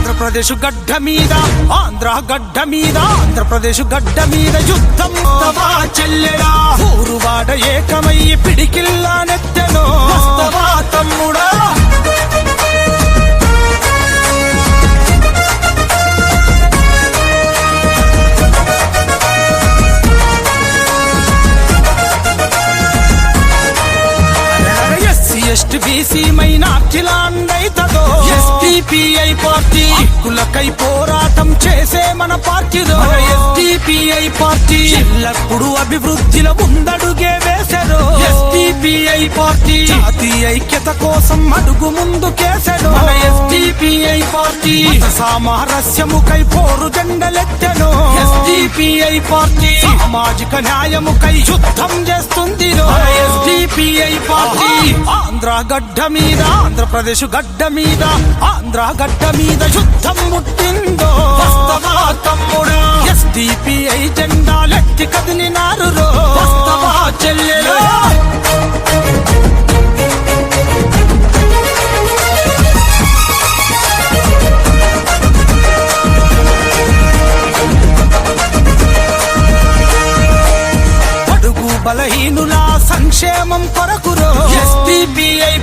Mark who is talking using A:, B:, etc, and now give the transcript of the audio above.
A: ఆంధ్రప్రదేశ్ గడ్డ మీద ఆంధ్ర గడ్డ మీద ఆంధ్రప్రదేశ్ గడ్డ మీద యుద్ధం వస్తవా చెల్లెడా ఊరువాడ ఏకమయ్యి పిడికిల్లా నెత్తెనో వస్తవా తమ్ముడా ఎస్టీ బీసీ మైనార్టీలాండైతదో ఎస్డిపిఐ పార్టీ హక్కులకై పోరాటం చేసే మన పార్టీలో ఎస్డిపిఐ పార్టీ ఎల్లప్పుడూ అభివృద్ధిలో ముందడుగే వేసెను ఎస్డిపిఐ పార్టీ జాతీయ ఐక్యత కోసం అడుగు ముందుకేసెను ఎస్డిపిఐ పార్టీ సామరస్యముకై పోరు జెండలెత్తెను ఎస్డిపిఐ పార్టీ సామాజిక న్యాయముకై యుద్ధం చేస్తుంది ఎస్డిపిఐ పార్టీ ఆంధ్ర గడ్డ మీద ఆంధ్రప్రదేశ్ గడ్డ మీద ఆంధ్ర గడ్డ మీద యుద్ధం ముట్టిందో వస్తవా తమ్ముడా ఎస్డిపిఐ జెండాలెత్తి కదిలినారు వస్తవా చెల్లెలో బలహీనుల సంక్షేమం కొరకు ఎస్డిపిఐ